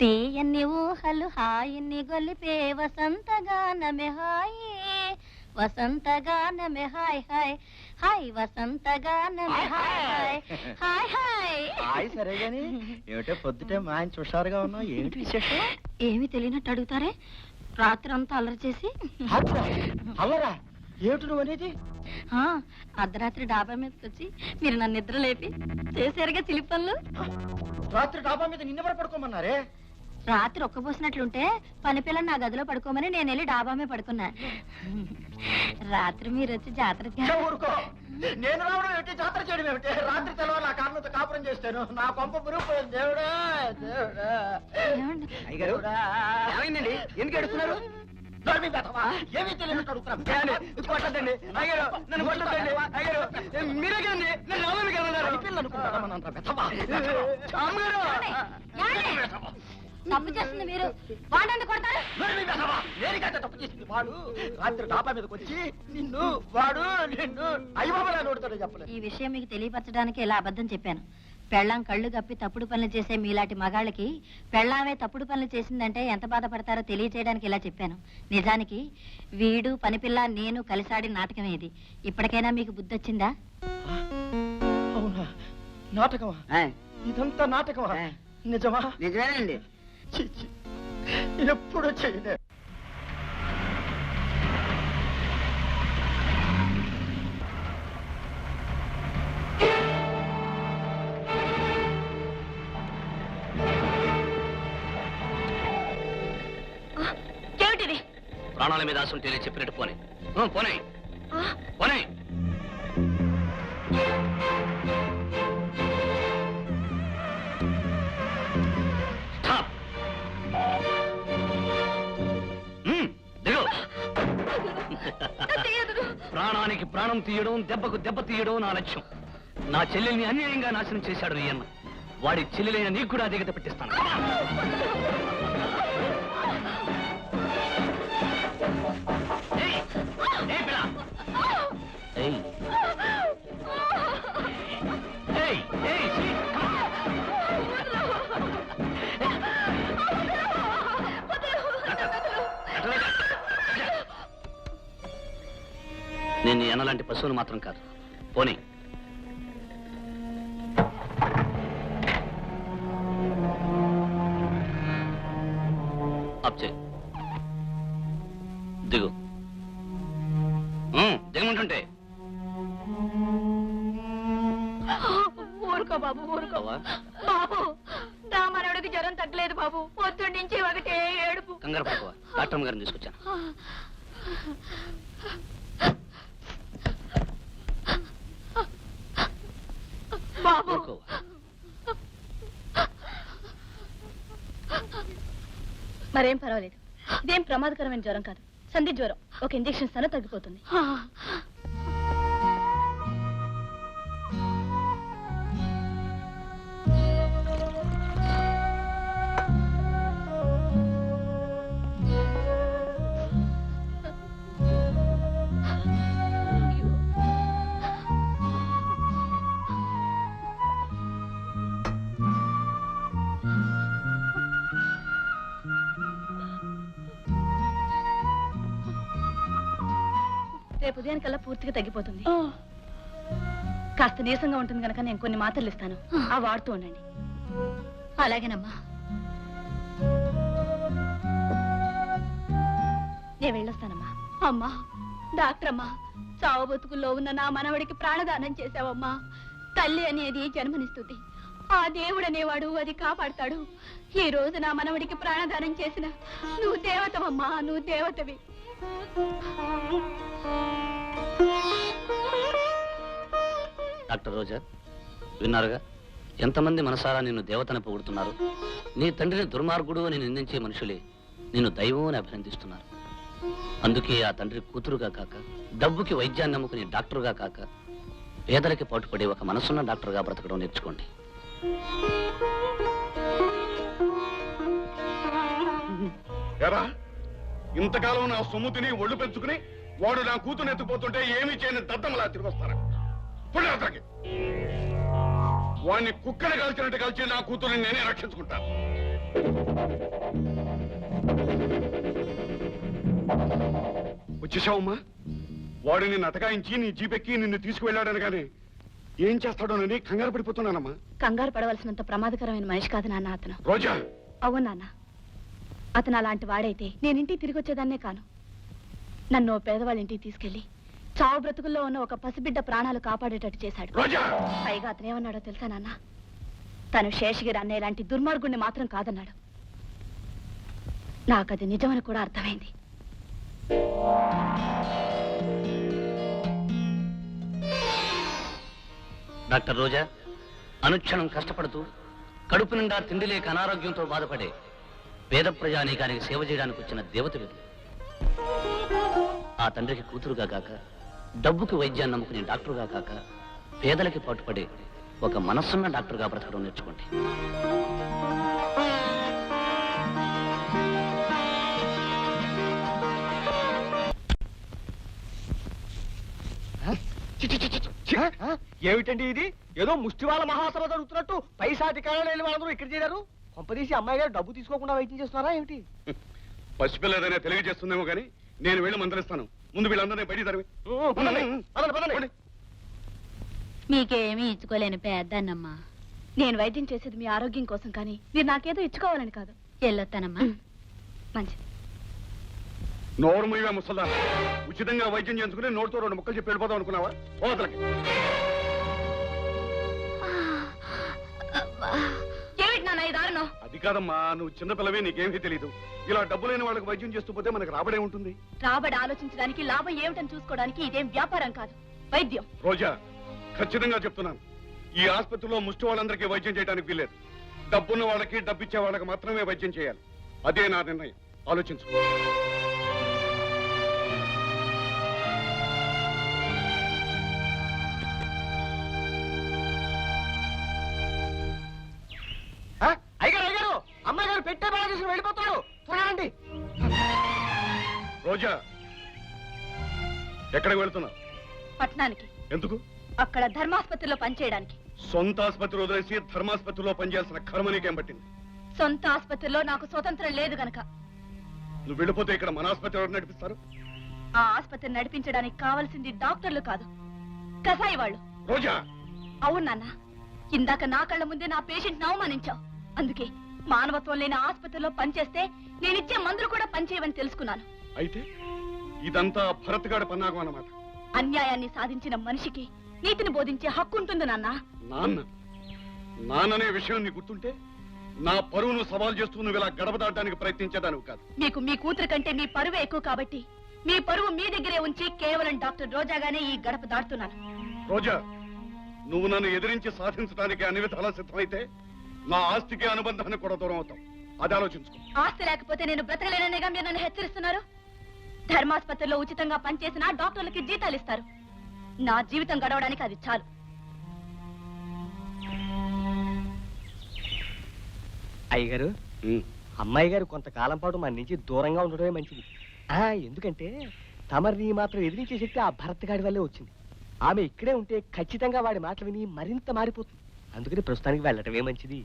తీయన్ని ఊహలు హాయిని గొలిపే వసంతగానమే హాయి వసంతగానమే హాయ్ హాయ్ హాయ్ వసంతగానమే హాయ్ హాయ్ హాయ్ హాయ్ సరే గాని ఏమిటో పొద్దుటే మా ఆయన హుషారుగా ఉన్నావు, ఏమిటి విశేషం? ఏమి తెలియనట్టు అడుగుతారే? రాత్రి అంతా అల్లరి చేసి అల్లరా? ఏమిటి నువ్వు అనేది? అర్ధరాత్రి డాబా మీదకి వచ్చి మీరు నన్ను నిద్ర లేపి చేశారుగా చిలిపి పనులు. రాత్రి డాబా మీద నిన్నెవరు పడుకోమన్నారే? రాత్రి ఒక్కబోసినట్లుంటే పని పిల్లని నా గదిలో పడుకోమని నేను వెళ్ళి డాబా మీద పడుకున్నా. రాత్రి మీరు వచ్చి జాతర ఊరుకో, నేను రావడం ఏమిటి, జాతర చేయడం ఏమిటి? రాత్రి తెలవాలి నా కారణంతో కాపురం చేస్తాను, నా కొంప మురిగిపోయింది. దేవుడా దేవుడా, ఏమైందండి? ఎందుకు ఎడుతున్నారు? ఏమీ తెలియనట్టు కొట్టద్దండి అయ్యారు, నన్ను కొట్టద్దండి అయ్యారు. మీరే కదండి నన్ను నవ్వులు తప్పు చేస్తుంది మీరు, వాడండి కొడతారు. తప్పు చేసింది వాడు. రాత్రి డాబా మీదకి వచ్చి నిన్ను వాడు నిన్ను అయ్యబాబా నోడుతాడు చెప్పలేదు. ఈ విషయం మీకు తెలియపరచడానికి ఇలా అబద్ధం చెప్పాను. పెళ్ళాం కళ్ళు కప్పి తప్పుడు పనులు చేసే మీలాంటి మగాళ్ళకి పెళ్ళామే తప్పుడు పనులు చేసిందంటే ఎంత బాధపడతారో తెలియచేయడానికి ఇలా చెప్పాను. నిజానికి వీడు పనిపిల్ల నేను కలిసాడిన నాటకమే ఇది. ఇప్పటికైనా మీకు బుద్ధి వచ్చిందా? అవునా? నాటకమా? ఇదంతా నాటకమా? నిజమా? నిజమేనండి. ఎప్పుడు చేయలే. ఏమిటిది? ప్రాణాల మీద ఆశ ఉంటే చెప్పినట్టు పోనీ పోనీ పోనీ. ప్రాణానికి ప్రాణం తీయడం, దెబ్బకు దెబ్బ తీయడం నా లక్ష్యం. నా చెల్లెల్ని అన్యాయంగా నాశనం చేశాడు ఈ అన్న. వాడి చెల్లెలైన నీకు కూడా అధిగత పెట్టిస్తాను. నేను నీ అన్నలాంటి పశువులు మాత్రం కాదు. పోనీ అప్ చేయి. దిగు. దిగమంటుంటే ఊరుకో బాబు, ఊరుకోవా బాబు. నా మనవడికి జ్వరం తగ్గలేదు బాబు, పొద్దున్న నుంచి ఒకటే ఏడుపు. కంగారు పడుకోవా, డాక్టర్ గారిని తీసుకొచ్చాను. బాబు మరేం పర్వాలేదు, ఇదేం ప్రమాదకరమైన జ్వరం కాదు, సంధి జ్వరం. ఒక ఇంజెక్షన్ ఇస్తానో తగ్గిపోతుంది. రేపు ఉదయానికల్లా పూర్తిగా తగ్గిపోతుంది. కాస్త నీరసంగా ఉంటుంది కనుక నేను కొన్ని మాత్రలు ఇస్తాను, ఆ వాడుతూ ఉండండి. అలాగేనమ్మా. నేను వెళ్ళొస్తానమ్మా. అమ్మా డాక్టర్ అమ్మా, చావు బతుకుల్లో ఉన్న నా మనవడికి ప్రాణదానం చేశావమ్మా. తల్లి అనేది జన్మనిస్తుంది, ఆ దేవుడు అనేవాడు అది కాపాడతాడు. ఈ రోజు నా మనవడికి ప్రాణదానం చేసిన నువ్వు దేవతవమ్మా, నువ్వు దేవతవి. డాక్టర్ రోజా, విన్నారుగా ఎంతమంది మనసారా నిన్ను దేవతని పొగుడుతున్నారు. నీ తండ్రిని దుర్మార్గుడు అని నిందించే మనుషులే నిన్ను దైవం అని అభినందిస్తున్నారు. అందుకే ఆ తండ్రి కూతురుగా కాక, డబ్బుకి వైద్యాన్ని నమ్ముకునే డాక్టరుగా కాక, పేదలకి పాటుపడే ఒక మనసున్న డాక్టర్గా బ్రతకడం నేర్చుకోండి. ఇంతకాలం నా సొమ్ముతిని ఒళ్ళు పెంచుకుని వాడు నా కూతురు ఎత్తుకుపోతుంటే ఏమీ చేయని దద్దమ్మలా తిరిగి వస్తారా? వాడిని కుక్కని కాల్చినట్టు కాల్చి నా కూతురుని నేనే రక్షించుకుంటాను. వచ్చేసావమ్మా? వాడు నిన్ను అటకాయించి నీ జీపెక్కి నిన్ను తీసుకువెళ్ళాడనగానే ఏం చేస్తాడోనని కంగారు పడిపోతున్నానమ్మా. కంగారు పడవలసినంత ప్రమాదకరమైన మనిషి కాదు నాన్న అతను. రోజా, అవును నాన్న, అతను అలాంటి వాడైతే నేనింటికి తిరిగి వచ్చేదాన్నే కాను. నన్ను ఓ పేదవాళ్ళ ఇంటికి తీసుకెళ్లి చావు బ్రతుకుల్లో ఉన్న ఒక పసిబిడ్డ ప్రాణాలు కాపాడేటట్టు చేశాడు. రోజా! పైగా అతనేమన్నాడో తెలుసా నాన్న? తను శేషగిరి అన్నయ్య లాంటి దుర్మార్గుణ్ణి మాత్రం కాదన్నాడు. నాకది నిజమని కూడా అర్థమైంది. డాక్టర్ రోజా, అనుక్షణం కష్టపడుతూ కడుపు నిండా తిండి లేక అనారోగ్యంతో బాధపడే పేద ప్రజానీకానికి సేవ చేయడానికి వచ్చిన దేవతలు. ఆ తండ్రికి కూతురుగా కాక, డబ్బుకి వైద్యాన్ని నమ్ముకునే డాక్టరుగా కాక, పేదలకి పట్టుపడే ఒక మనస్సున్న డాక్టర్గా బ్రతకడం నేర్చుకోండి. ఏమిటండి ఇది? ఏదో ముష్టి వాళ్ళ మహాసభ జరుగుతున్నట్టు పైసా అధికారులు వెళ్ళి వాళ్ళందరూ ఇక్కడ చేరారు. కొంపదీసి అమ్మాయి గారు డబ్బు తీసుకోకుండా వైద్యం చేస్తున్నారా ఏమిటి? పసిపిల్లదైనా తెలియజేస్తుందేమో కానీ నేను వెళ్ళి మందలిస్తాను. ముందు వీళ్ళందరినీ బయటికి తరిమి. మీకేమీ ఇచ్చుకోలేని పేద్దన్నమ్మా. నేను వైద్యం చేసేది మీ ఆరోగ్యం కోసం, కానీ మీరు నాకేదో ఇచ్చుకోవాలని కాదు. వెళ్ళొస్తానమ్మా. మంచిది. నోరు మూయవే ముసల్దా. ఉచితంగా వైద్యం చేయించుకుని నోటితో 2 ముక్కలు చెప్పి వెళ్ళిపోదాం అనుకున్నావా? పోతలకి. ఏమిటి నాన్న ఈ దారుణం? అది కాదమ్మా, నువ్వు చిన్నపిల్లవే, నీకేమీ తెలియదు. ఇలా డబ్బు లేని వాళ్ళకి వైద్యం చేస్తూ పోతే మనకు రాబడే ఉంటుంది. రాబడి ఆలోచించడానికి, లాభం ఏమిటని చూసుకోవడానికి ఇదేం వ్యాపారం కాదు, వైద్యం. రోజా, ఖచ్చితంగా చెప్తున్నాను, ఈ ఆసుపత్రిలో ముష్టి వాళ్ళందరికీ వైద్యం చేయడానికి వీల్లేదు. డబ్బున్న వాళ్ళకి, డబ్బిచ్చే వాళ్ళకి మాత్రమే వైద్యం చేయాలి. అదే నా నిర్ణయం. ఆలోచించు. అయ్యారు అయ్యారు, అమ్మాయి గారు పెట్టే బాగా తీసుకుని వెళ్ళిపోతాడు. త్వరగా రండి. రోజా, ఎక్కడికి వెళ్తున్నావు? పట్టణానికి. ఎందుకు? అక్కడ ధర్మాసుపత్రిలో పనిచేయడానికి. సొంత ఆసుపత్రి వదిలేసి ధర్మాసుపత్రిలో పనిచేయాల్సిన కర్మ నీకేం పట్టింది? సొంత ఆసుపత్రిలో నాకు స్వతంత్రం లేదు గనక. నువ్వు వెళ్ళిపోతే ఇక్కడ మన ఆసుపత్రి ఎవరు నడిపిస్తారు? ఆ ఆసుపత్రి నడిపించడానికి కావాల్సింది డాక్టర్లు కాదు, కసాయి వాళ్ళు. రోజా! అవును నాన్న, ఇందాక నా కళ్ళ ముందే నా పేషెంట్ అవమానించావు. అందుకే మానవత్వం లేని ఆసుపత్రిలో పనిచేస్తే నేనిచ్చే మందులు కూడా పనిచేయవని తెలుసుకున్నాను. అయితే ఇదంతా భరత్ గాడి పన్నాగం అన్నమాట. అన్యాయాన్ని సాధించిన మనిషికి నీతిని బోధించే హక్కు ఉంటుంది నాన్న. నాన్ననే విషయం నీ గుర్తుంటే నా పరువును సవాల్ చేస్తూ నువ్వు ఇలా గడప దాటడానికి ప్రయత్నించేదానివి కాదు. మీకు మీ కూతురు కంటే మీ పరువే ఎక్కువ కాబట్టి మీ పరువు మీ దగ్గరే ఉంచి కేవలం డాక్టర్ రోజాగానే ఈ గడప దాటుతున్నాను. రోజా, నువ్వు నన్ను ఎదిరించి సాధించడానికి అన్ని విధాలా సిద్ధమైతే నా ఆస్తికి అనుబంధాన్ని కూడా దూరం అవుతాం. అది ఆలోచించుకో. ఆస్తి లేకపోతే నేను బ్రతకలేననేగా మీరు నన్ను హెచ్చరిస్తున్నారు. ధర్మాసుపత్రిలో ఉచితంగా పనిచేసిన డాక్టర్లకి జీతాలు ఇస్తారు. నా జీవితం గడవడానికి అది చాలు. అయ్యగారు, అమ్మాయి గారు కొంతకాలం పాటు మన నుంచి దూరంగా ఉండడమే మంచిది. ఎందుకంటే తమరిని మాత్రం ఎదిరించే శక్తి ఆ భరత్ గాడి వల్లే వచ్చింది. ఆమె ఇక్కడే ఉంటే ఖచ్చితంగా వాడి మాటలు విని మరింత మారిపోతుంది. అందుకని ప్రస్తుతానికి వెళ్ళటమే మంచిది.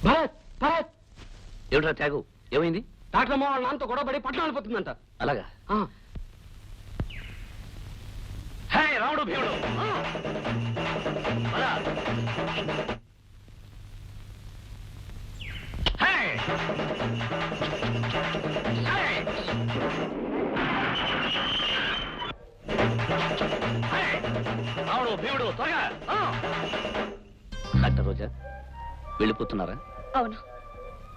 భరత్, భరత్! ఏమిట్రా త్యాగు, ఏమైంది? డాక్టర్ అమ్మ వాళ్ళ నాన్నతో గొడవపడి పట్టణం వెళ్ళిపోతుందంట. అలాగా? హే రాముడు భీముడు, పద. హే! హే! హే! రాముడు భీముడు, త్వరగా! డాక్టర్ రోజా, వెళ్ళిపోతున్నారా? అవును.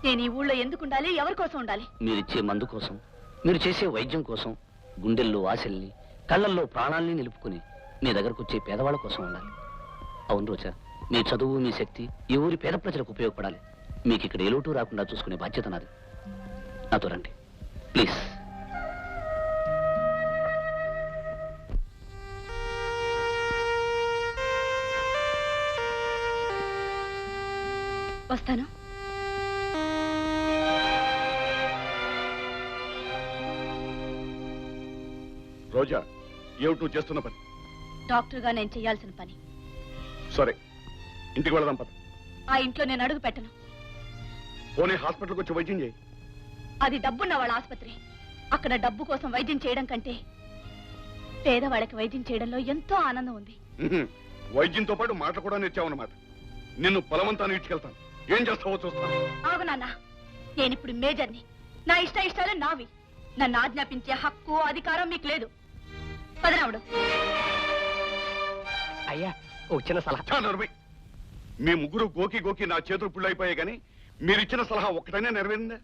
నేను ఈ ఊళ్ళో ఎందుకు ఉండాలి, ఎవరి కోసం ఉండాలి? మీరిచ్చే మందు కోసం, మీరు చేసే వైద్యం కోసం, గుండెల్లో ఆశల్ని, కళ్ళల్లో ప్రాణాల్ని నిలుపుకుని మీ దగ్గరకు వచ్చే పేదవాళ్ళ కోసం ఉండాలి. అవును రోజా, మీ చదువు, మీ శక్తి ఈ ఊరి పేద ప్రజలకు ఉపయోగపడాలి. మీకు ఇక్కడ ఏ లోటు రాకుండా చూసుకునే బాధ్యత నాది. నాతో రండి ప్లీజ్. వస్తాను. రోజా, ఏమిటి నువ్వు చేస్తున్న పని? డాక్టర్ గా నేను చేయాల్సిన పని. సరే, ఇంటికి వెళదాం పద. ఆ ఇంట్లో నేను అడుగు పెట్టను. పోనీ హాస్పిటల్కి వచ్చి వైద్యం చేయి. అది డబ్బున్న వాళ్ళ ఆసుపత్రి. అక్కడ డబ్బు కోసం వైద్యం చేయడం కంటే పేదవాళ్ళకి వైద్యం చేయడంలో ఎంతో ఆనందం ఉంది. వైద్యంతో పాటు మాటలు కూడా నేర్చావన్నమాట. నిన్ను బలవంతాన్ని ఇచ్చుకెళ్తాను. ఏం చేస్తావో చూస్తాను. ఆగు నాన్న, నేనిప్పుడు మేజర్ని. నా ఇష్టాలు నావి. నన్ను ఆజ్ఞాపించే హక్కు అధికారం మీకు లేదు. పదరాముడు. అయ్యా ఓ చిన్న సలహా. నరవి, మీ ముగ్గురు గోకి గోకి నా చేతులు పుళ్ళైపోయాయి కానీ మీరిచ్చిన సలహా ఒక్కటనే నెరవేరిందా?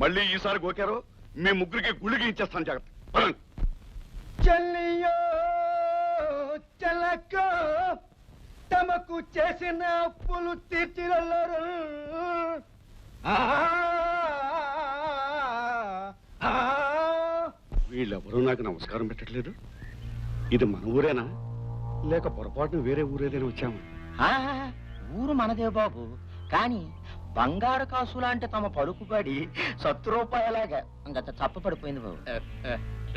మళ్ళీ ఈసారి గోకారో మీ ముగ్గురికి గుళికి ఇచ్చేస్తాను. జాగ్రత్త. పదండి. చెల్లియో చెలకో తమకు చేసిన అప్పులు తీర్చిరల్లరు. వీళ్ళెవరూ నాకు నమస్కారం పెట్టట్లేదు. ఇది మన ఊరేనా లేక పొరపాటున వేరే ఊరేదైనా వచ్చామా? ఊరు మనదే బాబు, కానీ బంగారు కాసు లాంటి తమ పలుకుబడి 100 రూపాయలాగా ఇంకా తప్పపడిపోయింది బాబు.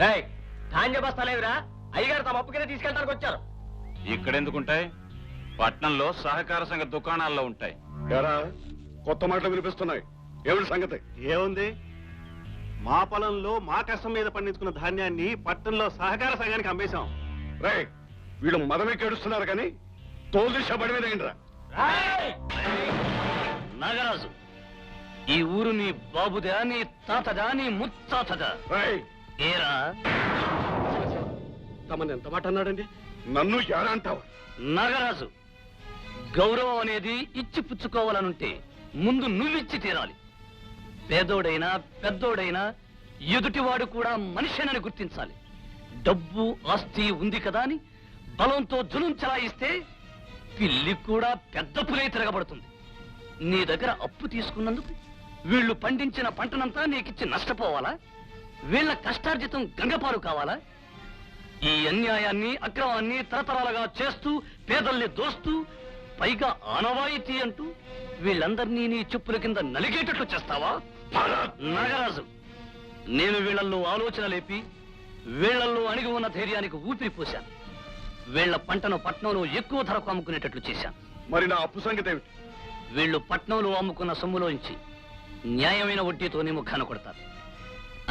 రేయ్, ధాన్య బస్తాలేవిరా? అయ్యగారు తమ అప్పు కింద తీసుకెళ్ళడానికి వచ్చారు. ఇక్కడెందుకుంటాయి? పట్నంలో సహకార సంఘ దుకాణాల్లో ఉంటాయి. ఎరా, కొత్త మాటలు వినిపిస్తున్నాయి. ఏమిటి సంగతి? ఏముంది? మా పొలంలో మా కష్టం మీద పండించుకున్న ధాన్యాన్ని పట్టణంలో సహకార సంఘానికి అమ్మేశాం. రే, వీళ్ళు మదమే కేడుస్తున్నారు కానీ తోలు దిశ బడి మీద ఏంట్రా? నాగరాజు, ఈ ఊరు నీ బాబుదా, నీ తాతదా, నీ ముత్తాతదా? రేయ్, ఏరా తమను ఎంత మాట అన్నాడండి? నన్ను ఎలా అంటావా? నాగరాజు, గౌరవం అనేది ఇచ్చి పుచ్చుకోవాలనుంటే ముందు నువ్విచ్చి తీరాలి. పేదోడైనా పెద్దోడైనా ఎదుటివాడు కూడా మనిషినని గుర్తించాలి. డబ్బు ఆస్తి ఉంది కదా అని బలంతో జులుం చలాయిస్తే పిల్లి కూడా పెద్ద పులే తిరగబడుతుంది. నీ దగ్గర అప్పు తీసుకున్నందుకు వీళ్ళు పండించిన పంటనంతా నీకిచ్చి నష్టపోవాలా? వీళ్ళ కష్టార్జితం గంగపాలు కావాలా? ఈ అన్యాయాన్ని అక్రమాన్ని తరతరాలుగా చేస్తూ పేదల్ని దోస్తూ పైగా ఆనవాయితీ అంటూ వీళ్ళందరినీ నీ చెప్పుల కింద నలిగేటట్లు చేస్తావా? నాగరాజు, నేను వీళ్ళల్లో ఆలోచన లేపి వీళ్ళల్లో అణిగి ఉన్న ధైర్యానికి ఊపిరి పోశాను. వీళ్ళ పంటను పట్నంలో ఎక్కువ ధరకు అమ్ముకునేటట్లు చేశాను. మరి నా అప్పు సంగతి ఏమిటి? వీళ్ళు పట్నంలో అమ్ముకున్న సొమ్ములోంచి న్యాయమైన వడ్డీతోనే ముఖాన కొడతారు.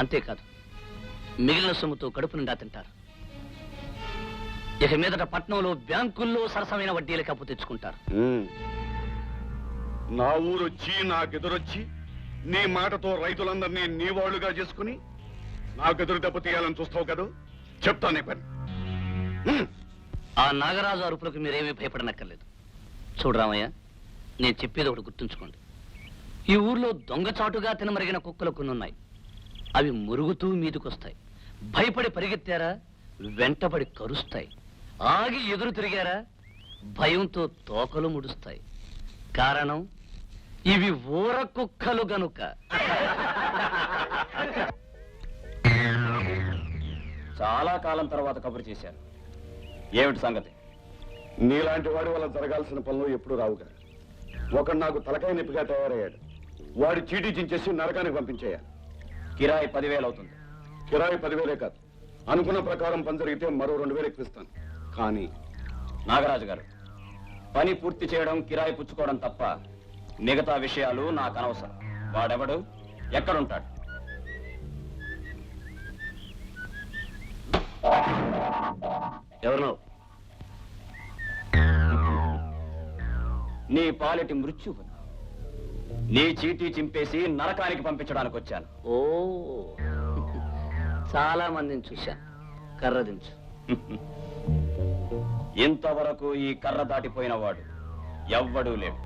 అంతేకాదు, మిగిలిన సొమ్ముతో కడుపు నిండా తింటారు. ఇక మీదట పట్నంలో బ్యాంకుల్లో సరసమైన వడ్డీలకు అప్పు తెచ్చుకుంటారు. నా ఊరొచ్చి నాకెదురొచ్చి నీ మాటతో రైతులందరినీ నీ వాళ్ళుగా చేసుకుని నాకెదురు దెబ్బతీయాలని చూస్తావు కదా? చెప్తాను నీ పని. ఆ నాగరాజు అరుపులకు మీరేమీ భయపడనక్కర్లేదు. చూడరామయ్య, నేను చెప్పేది ఒకటి గుర్తుంచుకోండి. ఈ ఊర్లో దొంగచాటుగా తినమరిగిన కుక్కలు కొన్ని ఉన్నాయి. అవి మురుగుతూ మీదుకొస్తాయి. భయపడి పరిగెత్తారా వెంటబడి కరుస్తాయి. ఆగి ఎదురు తిరిగారా భయంతో తోకలు ముడుస్తాయి. కారణం ఇవి ఊర కుక్కలు గనుక. చాలా కాలం తర్వాత కబురు చేశాను. ఏమిటి సంగతి? నీలాంటి వాడి వల్ల జరగాల్సిన పనులు ఎప్పుడు రావుగా. ఒకడు నాకు తలకాయ నొప్పిగా తయారయ్యాడు. వాడి చీటీ చించేసి నరకానికి పంపించేయాలి. కిరాయి 10,000 అవుతుంది. కిరాయి 10,000 కాదు, అనుకున్న ప్రకారం పని జరిగితే మరో 2,000 ఎక్కువిస్తాను. కానీ నాగరాజు గారు, పని పూర్తి చేయడం, కిరాయి పుచ్చుకోవడం తప్ప మిగతా విషయాలు నాకు అనవసరం. వాడెవడు, ఎక్కడుంటాడు? ఎవరు? నీ పాలిటి మృత్యువు. నీ చీటీ చింపేసి నరకానికి పంపించడానికి వచ్చాను. ఓ, చాలా మందిని చూశాను. కర్ర దించు. ఇంతవరకు ఈ కర్ర దాటిపోయిన వాడు ఎవ్వడూ లేడు.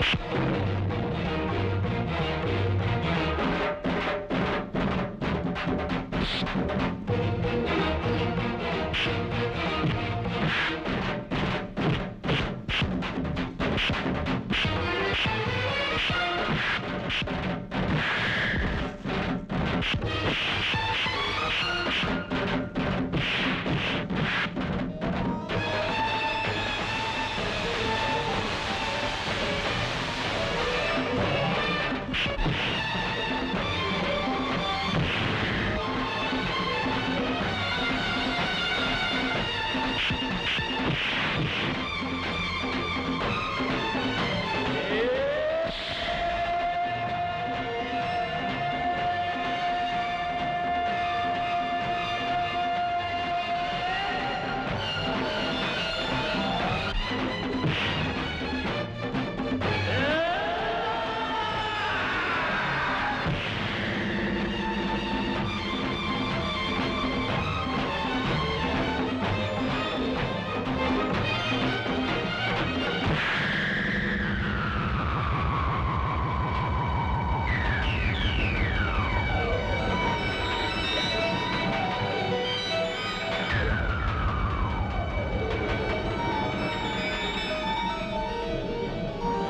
ఆ